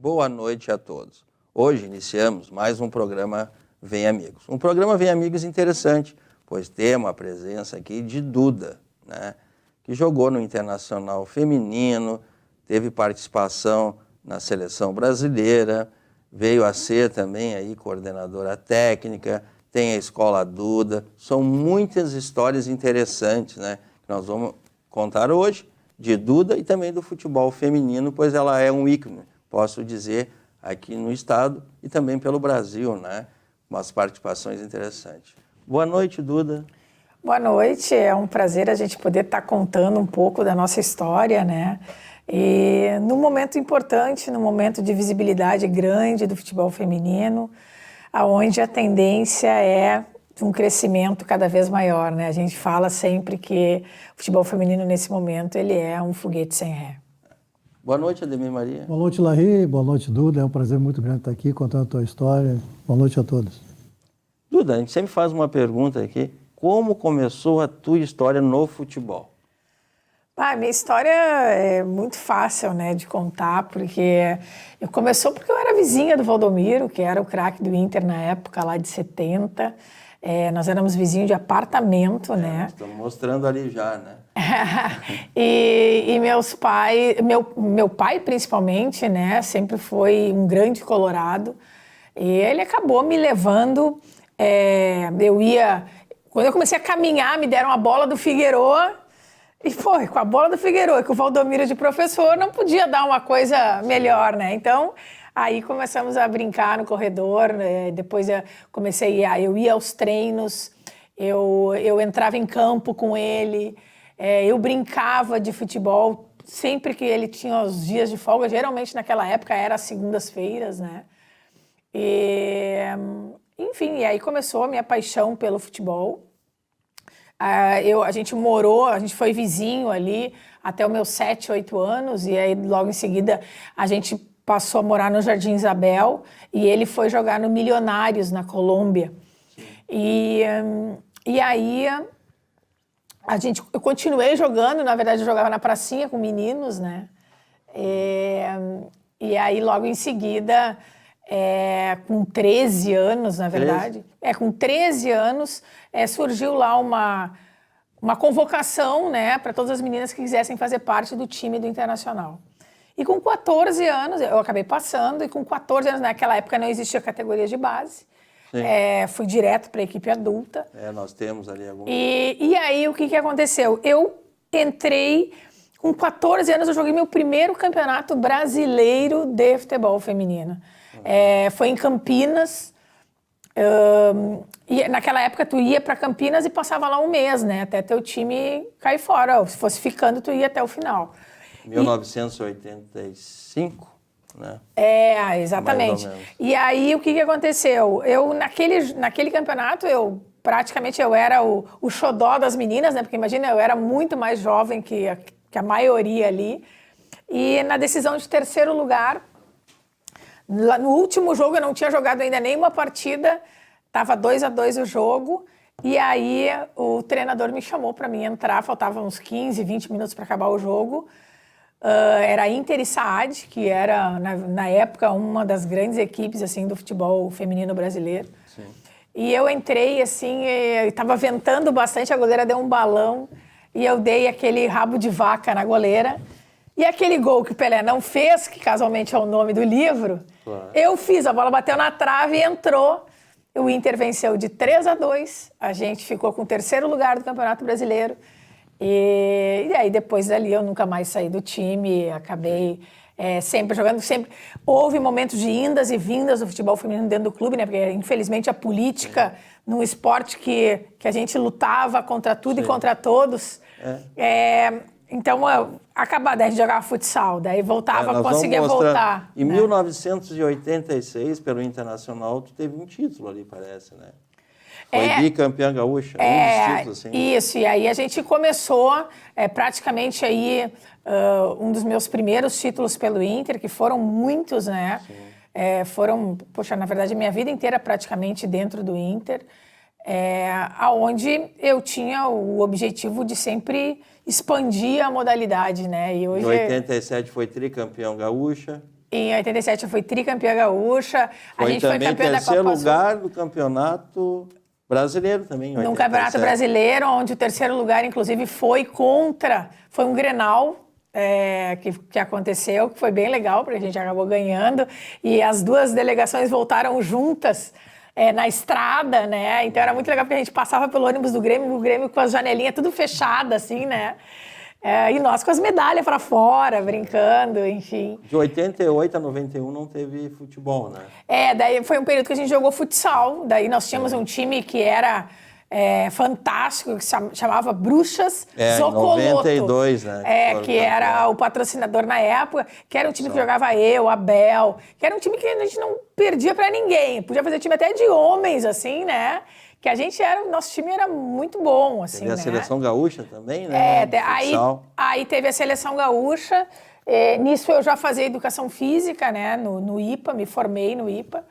Boa noite a todos. Hoje iniciamos mais um programa Vem Amigos. Um programa Vem Amigos interessante, pois temos a presença aqui de Duda, né, que jogou no Internacional Feminino, teve participação na seleção brasileira, veio a ser também aí coordenadora técnica, tem a Escola Duda. São muitas histórias interessantes, né, que nós vamos contar hoje, de Duda e também do futebol feminino, pois ela é um ícone, posso dizer, aqui no estado e também pelo Brasil, né? Umas participações interessantes. Boa noite, Duda. Boa noite, é um prazer a gente poder estar contando um pouco da nossa história, né? E num momento importante, num momento de visibilidade grande do futebol feminino, aonde a tendência é de um crescimento cada vez maior, né? A gente fala sempre que o futebol feminino nesse momento ele é um foguete sem ré. Boa noite, Ademir Maria. Boa noite, Larry. Boa noite, Duda. É um prazer muito grande estar aqui contando a tua história. Boa noite a todos. Duda, a gente sempre faz uma pergunta aqui. Como começou a tua história no futebol? Minha história é muito fácil, né, de contar, porque começou porque eu era vizinha do Valdomiro, que era o craque do Inter na época, lá de 70. Nós éramos vizinhos de apartamento, né? Estamos mostrando ali já, né? e meu pai principalmente, né, sempre foi um grande colorado. E ele acabou me levando, quando eu comecei a caminhar, me deram a bola do Figueroa. E foi, com a bola do Figueroa, com o Valdomiro de professor, não podia dar uma coisa melhor, né? Então, aí começamos a brincar no corredor, depois eu ia aos treinos, eu entrava em campo com ele, eu brincava de futebol sempre que ele tinha os dias de folga, geralmente naquela época era as segundas-feiras, né? Enfim, e aí começou a minha paixão pelo futebol. A gente foi vizinho ali até os meus 7, 8 anos, e aí logo em seguida a gente passou a morar no Jardim Isabel e ele foi jogar no Milionários, na Colômbia. E aí eu continuei jogando, na verdade eu jogava na pracinha com meninos, né? E aí logo em seguida, com 13 anos, na verdade, com 13 anos, surgiu lá uma convocação, né, para todas as meninas que quisessem fazer parte do time do Internacional. E com 14 anos, eu acabei passando, e com 14 anos, naquela época não existia categoria de base, fui direto para a equipe adulta. Nós temos ali algum... E aí, o que aconteceu? Eu entrei, com 14 anos, eu joguei meu primeiro campeonato brasileiro de futebol feminino. Foi em Campinas. E naquela época tu ia para Campinas e passava lá um mês, né? Até teu time cair fora. Se fosse ficando, tu ia até o final. 1985, né? Exatamente. E aí o que aconteceu? Eu naquele campeonato praticamente eu era o xodó das meninas, né? Porque imagina, eu era muito mais jovem que a maioria ali. E na decisão de terceiro lugar, no último jogo eu não tinha jogado ainda nenhuma partida, estava 2-2 o jogo, e aí o treinador me chamou para mim entrar, faltavam uns 15, 20 minutos para acabar o jogo. Era Inter e Saad, que era na época uma das grandes equipes assim, do futebol feminino brasileiro. Sim. E eu entrei assim, estava ventando bastante, a goleira deu um balão, e eu dei aquele rabo de vaca na goleira. E aquele gol que o Pelé não fez, que casualmente é o nome do livro, claro, eu fiz, a bola bateu na trave e entrou. O Inter venceu de 3-2, a gente ficou com o terceiro lugar do Campeonato Brasileiro. E aí depois dali eu nunca mais saí do time, acabei sempre jogando, sempre. Houve momentos de indas e vindas do futebol feminino dentro do clube, né? Porque infelizmente a política, num esporte que a gente lutava contra tudo e contra todos, então, acabava, daí a gente jogava futsal, daí voltava, conseguia voltar. Em 1986, pelo Internacional, tu teve um título ali, parece, né? Foi bicampeã gaúcha, um dos títulos, assim. Isso, e aí a gente começou, praticamente aí, um dos meus primeiros títulos pelo Inter, que foram muitos, né? Na verdade, a minha vida inteira praticamente dentro do Inter. Aonde eu tinha o objetivo de sempre expandir a modalidade, né? E hoje... Em 87 foi tricampeão gaúcha. Em 87 eu fui tricampeã gaúcha. A gente foi também campeã da terceiro Copa Sul. lugar do campeonato brasileiro também, em 87. Num campeonato brasileiro, onde o terceiro lugar, inclusive, foi um Grenal que aconteceu, que foi bem legal, porque a gente acabou ganhando. E as duas delegações voltaram juntas na estrada, né? Então era muito legal, porque a gente passava pelo ônibus do Grêmio, o Grêmio com as janelinhas tudo fechadas, assim, né? E nós com as medalhas para fora, brincando, enfim. De 88 a 91 não teve futebol, né? Daí foi um período que a gente jogou futsal. Daí nós tínhamos um time que era fantástico, que se chamava Bruxas Zocoloto. Em 92, né? Que era o patrocinador na época, que era um time que jogava eu, Abel, que era um time que a gente não perdia para ninguém. Podia fazer time até de homens, assim, né? Que nosso time era muito bom, assim, teve a né? Seleção Gaúcha também, né? Aí teve a Seleção Gaúcha. Nisso eu já fazia Educação Física, né? No IPA, me formei no IPA.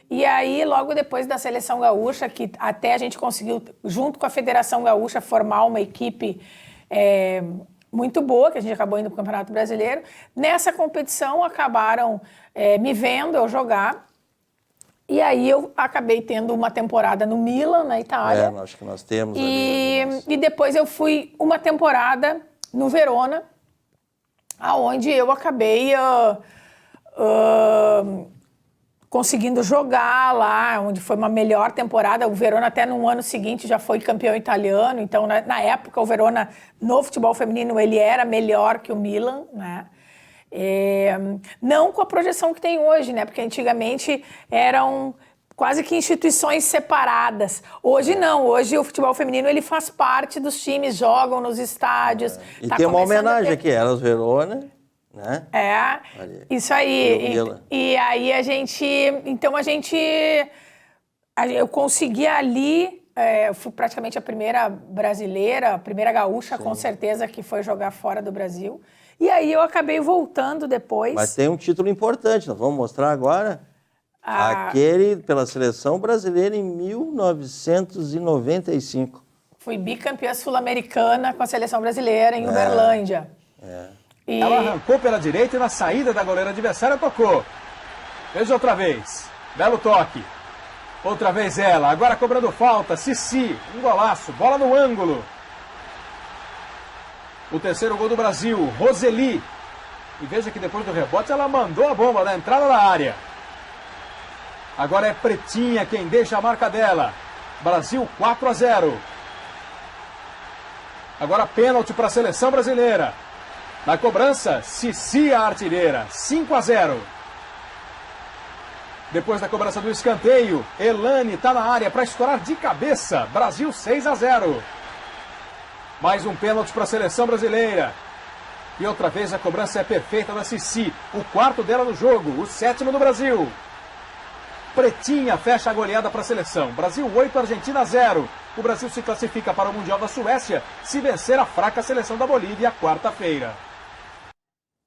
E aí, logo depois da Seleção Gaúcha, que até a gente conseguiu, junto com a Federação Gaúcha, formar uma equipe muito boa, que a gente acabou indo para o Campeonato Brasileiro. Nessa competição, acabaram me vendo eu jogar. E aí eu acabei tendo uma temporada no Milan, na Itália. Acho que nós temos e depois eu fui uma temporada no Verona, aonde eu acabei conseguindo jogar lá, onde foi uma melhor temporada. O Verona até no ano seguinte já foi campeão italiano, então na época o Verona no futebol feminino ele era melhor que o Milan, né? Não com a projeção que tem hoje, né? Porque antigamente eram quase que instituições separadas. Hoje não, hoje o futebol feminino ele faz parte dos times, jogam nos estádios. E tem uma homenagem aqui, Elas Verona, né? Isso aí. E aí eu consegui ali, eu fui praticamente a primeira brasileira, a primeira gaúcha, com certeza, que foi jogar fora do Brasil. E aí eu acabei voltando depois. Mas tem um título importante, nós vamos mostrar agora. Aquele pela Seleção Brasileira em 1995. Fui bicampeã sul-americana com a Seleção Brasileira em Uberlândia. Ela arrancou pela direita e na saída da goleira adversária tocou. Veja outra vez. Belo toque. Outra vez ela. Agora cobrando falta. Cici. Um golaço. Bola no ângulo. O terceiro gol do Brasil, Roseli. E veja que depois do rebote ela mandou a bomba na entrada da área. Agora é Pretinha quem deixa a marca dela. Brasil 4-0. Agora pênalti para a seleção brasileira. Na cobrança, Cici a artilheira, 5-0. Depois da cobrança do escanteio, Elane está na área para estourar de cabeça. Brasil 6-0. Mais um pênalti para a seleção brasileira. E outra vez a cobrança é perfeita da Cici. O quarto dela no jogo, o 7º do Brasil. Pretinha fecha a goleada para a seleção. Brasil 8, Argentina 0. O Brasil se classifica para o Mundial da Suécia se vencer a fraca seleção da Bolívia quarta-feira.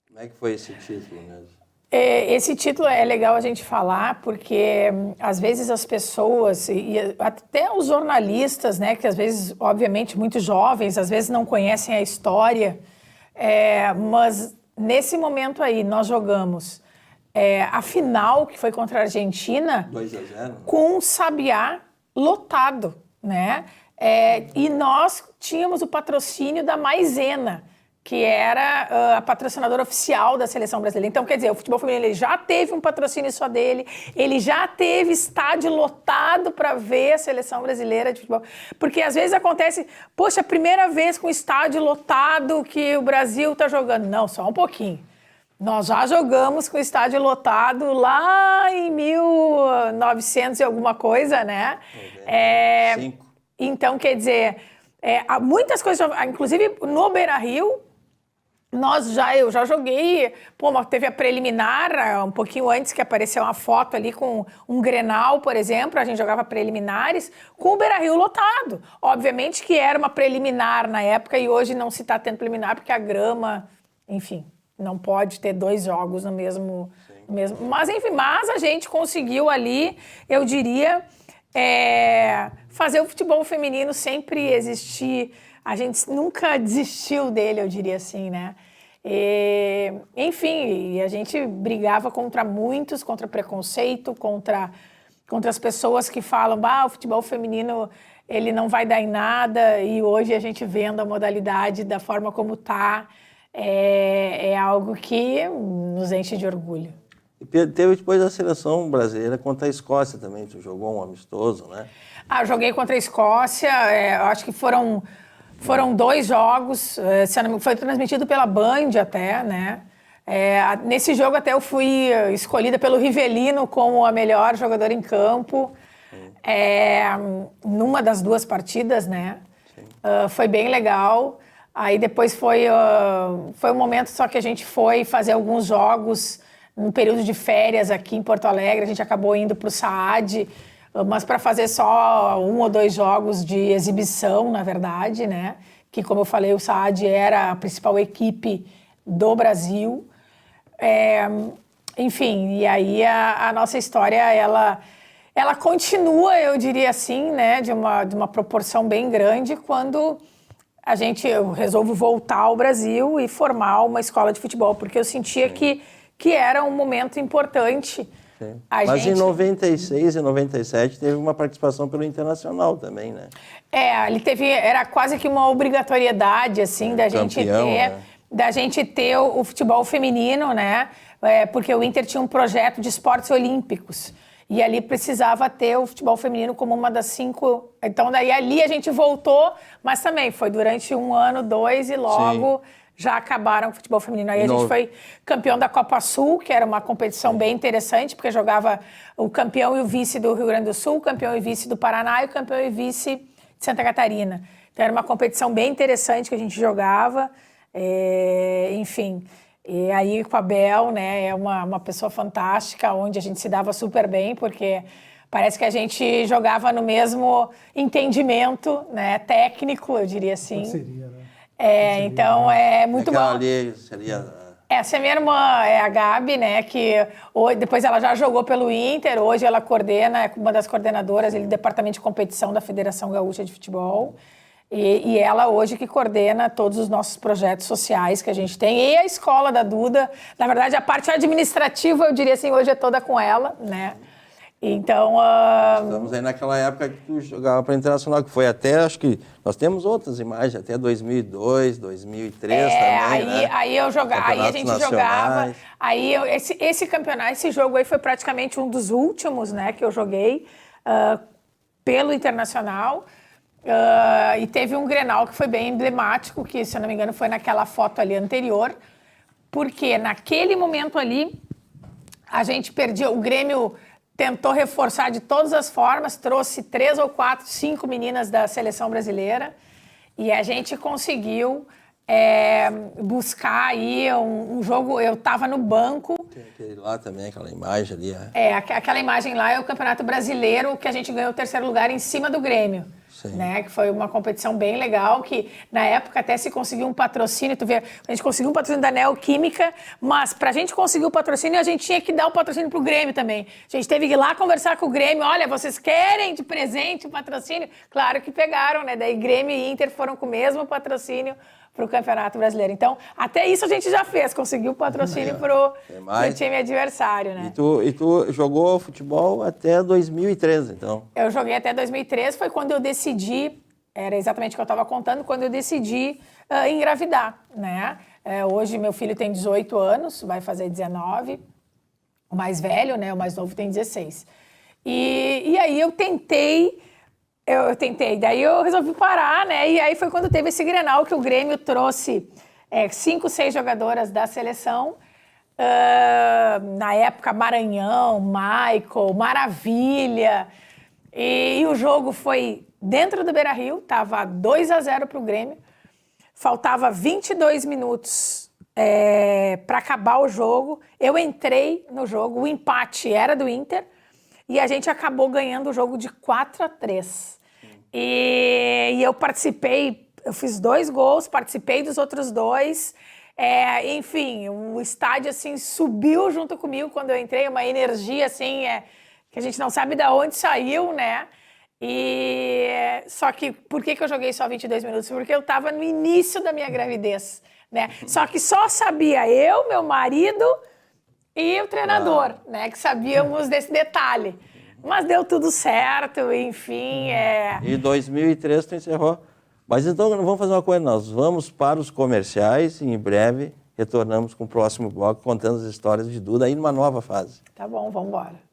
Como é que foi esse título mesmo? Esse título é legal a gente falar porque às vezes as pessoas e até os jornalistas, né, que às vezes, obviamente, muito jovens, às vezes não conhecem a história, mas nesse momento aí nós jogamos a final, que foi contra a Argentina, 2-0, com um Sabiá lotado, né? E nós tínhamos o patrocínio da Maisena, que era a patrocinadora oficial da seleção brasileira. Então, quer dizer, o futebol feminino ele já teve um patrocínio só dele, ele já teve estádio lotado para ver a seleção brasileira de futebol. Porque às vezes acontece, poxa, a primeira vez com estádio lotado que o Brasil está jogando. Não, só um pouquinho. Nós já jogamos com estádio lotado lá em 1900 e alguma coisa, né? Então, quer dizer, muitas coisas, inclusive no Beira-Rio, eu já joguei, teve a preliminar, um pouquinho antes que apareceu uma foto ali com um Grenal, por exemplo, a gente jogava preliminares com o Beira-Rio lotado. Obviamente que era uma preliminar na época e hoje não se está tendo preliminar porque a grama, enfim, não pode ter 2 jogos no mesmo. Mas, enfim, a gente conseguiu ali, eu diria, fazer o futebol feminino sempre existir. A gente nunca desistiu dele, eu diria assim, né? Enfim, e a gente brigava contra muitos, contra preconceito, contra as pessoas que falam, o futebol feminino ele não vai dar em nada, e hoje a gente vendo a modalidade da forma como está, é algo que nos enche de orgulho. E teve depois a seleção brasileira contra a Escócia também, tu jogou um amistoso, né? Eu joguei contra a Escócia, eu acho que foram 2 jogos, foi transmitido pela Band até, né? Nesse jogo até eu fui escolhida pelo Rivelino como a melhor jogadora em campo, numa das 2 partidas, né? Foi bem legal. Aí depois foi um momento só que a gente foi fazer alguns jogos num período de férias aqui em Porto Alegre, a gente acabou indo para o SAAD, mas para fazer só 1 ou 2 jogos de exibição, na verdade, né? Que, como eu falei, o SAAD era a principal equipe do Brasil. Enfim, e aí a nossa história, ela continua, eu diria assim, né? De uma proporção bem grande, quando eu resolvo voltar ao Brasil e formar uma escola de futebol, porque eu sentia que era um momento importante. Mas em 96 e 97 teve uma participação pelo Internacional também, né? Era quase que uma obrigatoriedade, assim, da gente ter o futebol feminino, né? Porque o Inter tinha um projeto de esportes olímpicos. E ali precisava ter o futebol feminino como uma das 5. Então, daí ali a gente voltou, mas também foi durante 1 ano, 2, e logo já acabaram o futebol feminino. Aí a gente foi campeão da Copa Sul, que era uma competição bem interessante, porque jogava o campeão e o vice do Rio Grande do Sul, o campeão e vice do Paraná e o campeão e vice de Santa Catarina. Então era uma competição bem interessante que a gente jogava. Enfim, e aí com a Bel, né, é uma pessoa fantástica, onde a gente se dava super bem, porque parece que a gente jogava no mesmo entendimento, né, técnico, eu diria assim. Parceria, né? Então é muito bom. Ali seria... Essa é minha irmã, é a Gabi, né, que depois ela já jogou pelo Inter, hoje ela coordena, é uma das coordenadoras do departamento de competição da Federação Gaúcha de Futebol, e ela hoje que coordena todos os nossos projetos sociais que a gente tem, e a escola da Duda. Na verdade, a parte administrativa, eu diria assim, hoje é toda com ela, né. Então... Estamos aí naquela época que tu jogava para o Internacional, que foi até, acho que nós temos outras imagens, até 2002, 2003 também, né? Aí eu jogava, aí a gente jogava, aí esse campeonato, esse jogo aí foi praticamente um dos últimos, né, que eu joguei pelo Internacional, e teve um Grenal que foi bem emblemático, que, se eu não me engano, foi naquela foto ali anterior, porque naquele momento ali, a gente perdia, o Grêmio tentou reforçar de todas as formas, trouxe 3 ou 4, 5 meninas da seleção brasileira, e a gente conseguiu buscar aí um jogo. Eu estava no banco. Tem aquele lá também, aquela imagem ali. Aquela imagem lá é o Campeonato Brasileiro, que a gente ganhou o 3º lugar em cima do Grêmio. Né, que foi uma competição bem legal, que na época até se conseguiu um patrocínio, tu vê, a gente conseguiu um patrocínio da Neoquímica, mas pra gente conseguir o patrocínio, a gente tinha que dar o patrocínio pro Grêmio também. A gente teve que ir lá conversar com o Grêmio, olha, vocês querem de presente o patrocínio? Claro que pegaram, né, daí Grêmio e Inter foram com o mesmo patrocínio pro Campeonato Brasileiro. Então, até isso a gente já fez, conseguiu o patrocínio pro time adversário, né? E tu jogou futebol até 2013, então? Eu joguei até 2013, foi quando eu decidi, era exatamente o que eu estava contando, quando eu decidi engravidar, né? Hoje meu filho tem 18 anos, vai fazer 19, o mais velho, né? O mais novo tem 16. E aí eu tentei, daí eu resolvi parar, né? E aí foi quando teve esse Grenal que o Grêmio trouxe 5, 6 jogadoras da seleção. Na época, Maranhão, Michael, Maravilha. E o jogo foi dentro do Beira-Rio, estava 2-0 para o Grêmio. Faltava 22 minutos para acabar o jogo. Eu entrei no jogo, o empate era do Inter. E a gente acabou ganhando o jogo de 4-3. E eu participei, eu fiz 2 gols, participei dos outros 2. Enfim, o estádio assim subiu junto comigo quando eu entrei, uma energia assim que a gente não sabe de onde saiu, né? E só que por que eu joguei só 22 minutos? Porque eu estava no início da minha gravidez, né? Só que só sabia eu, meu marido e o treinador, né? Que sabíamos desse detalhe. Mas deu tudo certo, enfim. E 2003 tu encerrou. Mas então vamos fazer uma coisa, nós vamos para os comerciais e em breve retornamos com o próximo bloco contando as histórias de Duda aí numa nova fase. Tá bom, vamos embora.